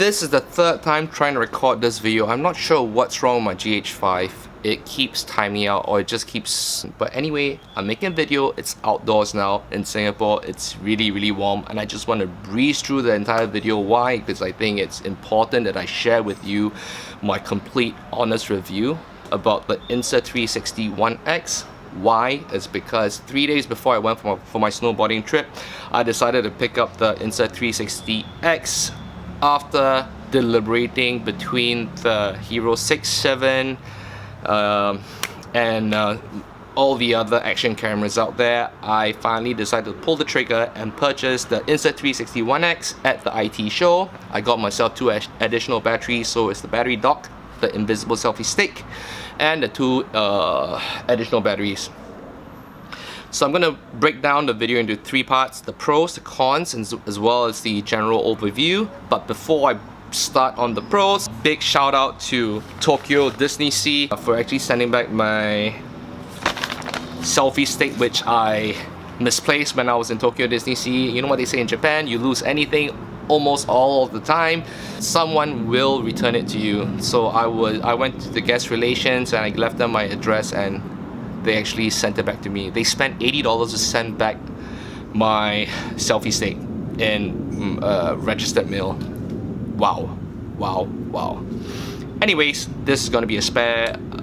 This is the third time trying to record this video. I'm not sure what's wrong with my GH5. It keeps timing out, or it just keeps... But anyway, I'm making a video. It's outdoors now in Singapore. It's really warm, and I just want to breeze through the entire video. Why? Because I think it's important that I share with you my complete honest review about the Insta360 ONE X. Why? Is because 3 days before I went for my snowboarding trip, I decided to pick up the Insta360 X after deliberating between the Hero 6, 7 and all the other action cameras out there. I finally decided to pull the trigger and purchase the Insta360 ONE X at the IT show. I got myself 2 additional batteries, so it's the battery dock, the invisible selfie stick, and the 2 additional batteries. So I'm going to break down the video into 3 parts: the pros, the cons, and as well as the general overview. But before I start on the pros, big shout out to Tokyo Disney Sea for actually sending back my selfie stick, which I misplaced when I was in Tokyo Disney Sea. You know what they say in Japan, you lose anything almost all of the time, someone will return it to you. So I went to the guest relations and I left them my address, and they actually sent it back to me. They spent $80 to send back my selfie stick in registered mail. Wow. Anyways, this is going to be a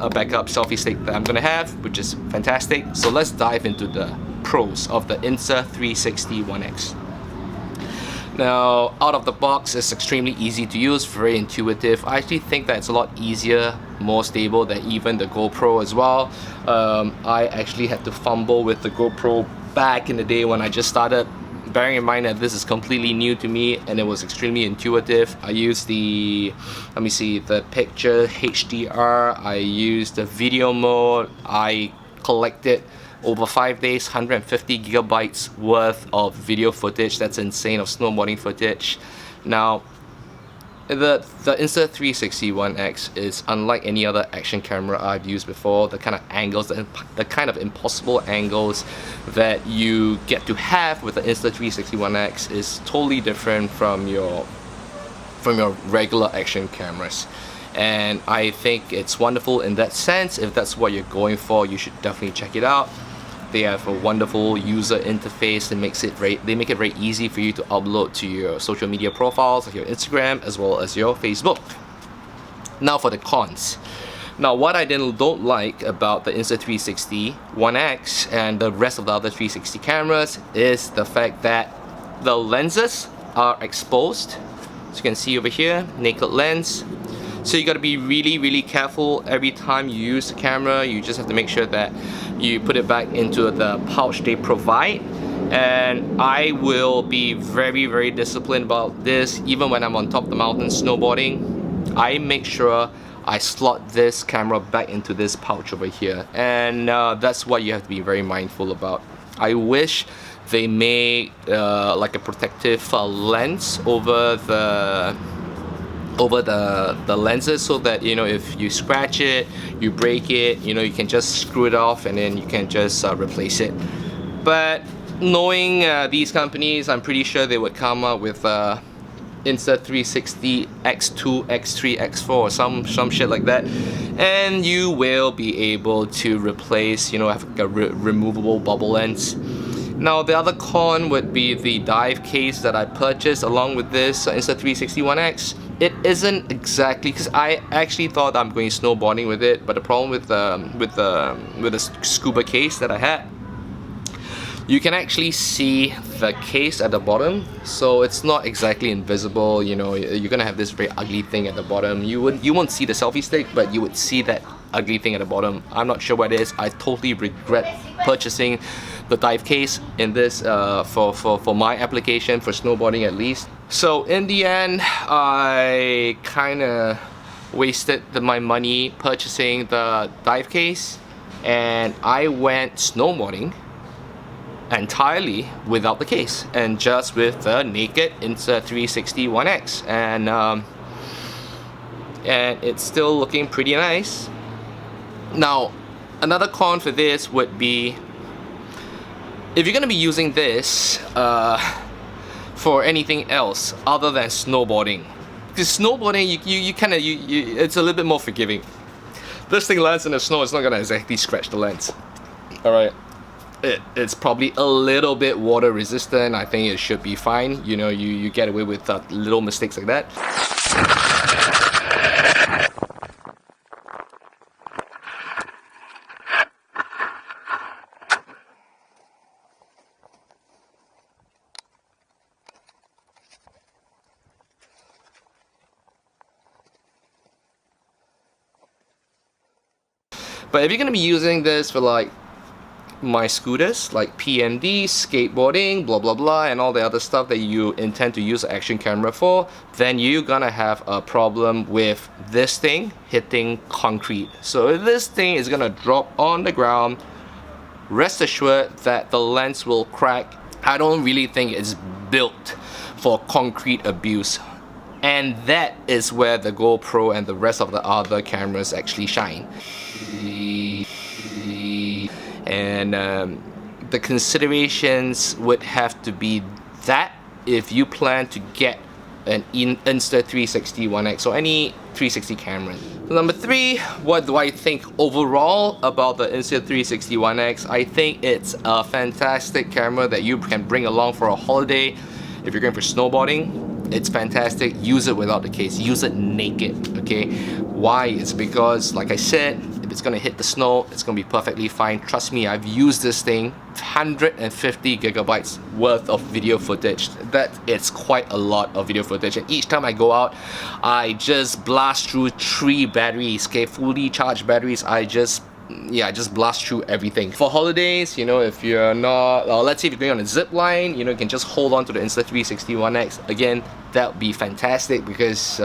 backup selfie stick that I'm going to have, which is fantastic. So let's dive into the pros of the Insta360 ONE X. Now, out of the box, it's extremely easy to use, very intuitive. I actually think that it's a lot easier, more stable than even the GoPro as well. I actually had to fumble with the GoPro back in the day when I just started, bearing in mind that this is completely new to me and it was extremely intuitive. I used the, the picture HDR, I used the video mode, I collected over 5 days, 150 gigabytes worth of video footage. That's insane, of snowboarding footage. Now, the Insta360 ONE X is unlike any other action camera I've used before. The kind of angles, the kind of impossible angles that you get to have with the Insta360 ONE X is totally different from your regular action cameras. And I think it's wonderful in that sense. If that's what you're going for, you should definitely check it out. They have a wonderful user interface that makes it they make it very easy for you to upload to your social media profiles, like your Instagram as well as your Facebook. Now for the cons. Now, what I don't like about the Insta360 ONE X and the rest of the other 360 cameras is the fact that the lenses are exposed. As you can see over here, naked lens. So you got to be really careful every time you use the camera. You just have to make sure that you put it back into the pouch they provide. And I will be very disciplined about this. Even when I'm on top of the mountain snowboarding, I make sure I slot this camera back into this pouch over here. And that's what you have to be very mindful about. I wish they made like a protective lens over the lenses, so that, you know, if you scratch it, you break it, you know, you can just screw it off and then you can just replace it. But knowing these companies, I'm pretty sure they would come up with Insta360 X2, X3, X4 or some shit like that, and you will be able to replace, you know, have a removable bubble lens. Now, the other con would be the dive case that I purchased along with this Insta360 ONE X. It isn't exactly, because I actually thought I'm going snowboarding with it, but the problem with the scuba case that I had, you can actually see the case at the bottom, so it's not exactly invisible. You know, you're gonna have this very ugly thing at the bottom. You won't see the selfie stick, but you would see that ugly thing at the bottom. I'm not sure what it is. I totally regret purchasing the dive case in this for my application, for snowboarding at least. So in the end, I kinda wasted my money purchasing the dive case, and I went snowboarding entirely without the case and just with the naked Insta360 ONE X, and it's still looking pretty nice. Now, another con for this would be, if you're gonna be using this for anything else other than snowboarding, Because snowboarding, you kind of, it's a little bit more forgiving. This thing lands in the snow, it's not gonna exactly scratch the lens. All right, it's probably a little bit water resistant. I think it should be fine. You know, you get away with little mistakes like that. But if you're gonna be using this for like my scooters, like PMD, skateboarding, blah blah blah, and all the other stuff that you intend to use an action camera for, then you're gonna have a problem with this thing hitting concrete. So if this thing is gonna drop on the ground, rest assured that the lens will crack. I don't really think it's built for concrete abuse. And that is where the GoPro and the rest of the other cameras actually shine. And the considerations would have to be that if you plan to get an Insta360 One X or any 360 camera. Number 3, what do I think overall about the Insta360 One X? I think it's a fantastic camera that you can bring along for a holiday. If you're going for snowboarding, it's fantastic. Use it without the case. Use it naked, okay? Why? It's because, like I said, if it's gonna hit the snow, it's gonna be perfectly fine. Trust me, I've used this thing, 150 gigabytes worth of video footage. It's quite a lot of video footage. And each time I go out, I just blast through 3 batteries, okay? Fully charged batteries. I just blast through everything. For holidays, you know, if you're not, let's say if you're going on a zip line, you know, you can just hold on to the Insta360 One X. Again, that would be fantastic because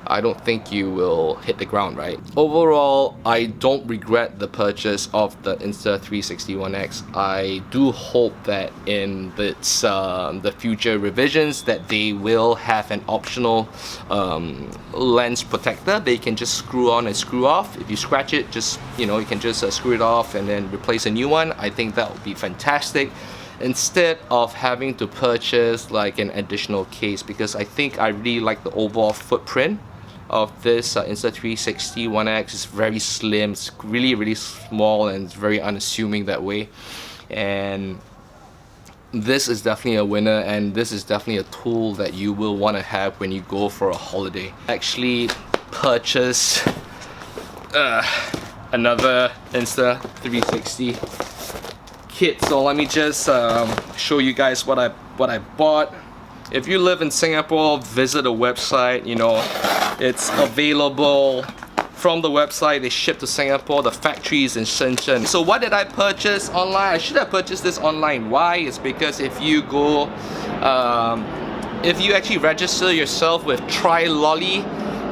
I don't think you will hit the ground, right? Overall, I don't regret the purchase of the Insta360 One X. I do hope that in the future revisions that they will have an optional lens protector that you can just screw on and screw off. If you scratch it, just, you know, you can just screw it off and then replace a new one. I think that would be fantastic, instead of having to purchase like an additional case, because I think I really like the overall footprint of this Insta360 One X. Is very slim, it's really small, and it's very unassuming that way. And this is definitely a winner, and this is definitely a tool that you will want to have when you go for a holiday. Actually purchase another Insta360 kit. So let me just show you guys what I bought. If you live in Singapore, visit the website. You know, it's available from the website. They ship to Singapore. The factory is in Shenzhen. So what did I purchase online? I should have purchased this online. Why? It's because if you go, if you actually register yourself with TryLolly,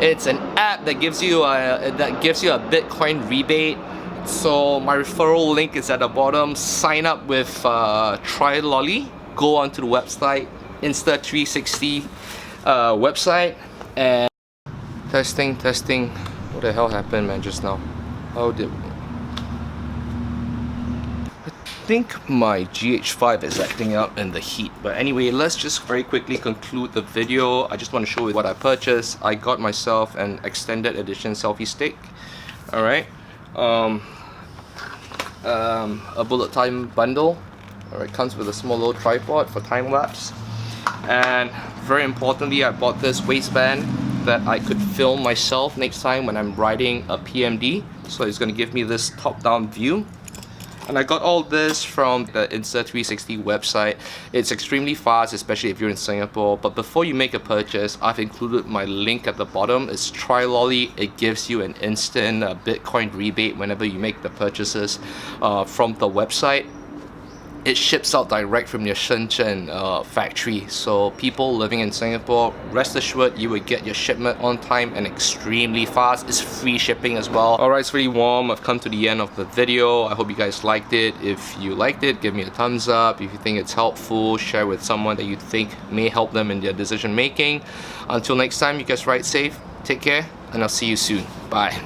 it's an app that gives you a Bitcoin rebate. So my referral link is at the bottom. Sign up with TryLolly. Go onto the website, Insta360 website, and testing. What the hell happened, man, just now? I think my GH5 is acting up in the heat. But anyway, let's just very quickly conclude the video. I just want to show you what I purchased. I got myself an extended edition selfie stick. Alright. A bullet time bundle. Alright, comes with a small little tripod for time lapse. And very importantly, I bought this waistband that I could film myself next time when I'm riding a PMD. So it's going to give me this top-down view. And I got all this from the Insta360 website. It's extremely fast, especially if you're in Singapore. But before you make a purchase, I've included my link at the bottom. It's TryLolly. It gives you an instant Bitcoin rebate whenever you make the purchases from the website. It ships out direct from your Shenzhen factory. So people living in Singapore, rest assured you will get your shipment on time and extremely fast. It's free shipping as well. Alright, it's really warm. I've come to the end of the video. I hope you guys liked it. If you liked it, give me a thumbs up. If you think it's helpful, share with someone that you think may help them in their decision making. Until next time, you guys ride safe, take care, and I'll see you soon. Bye.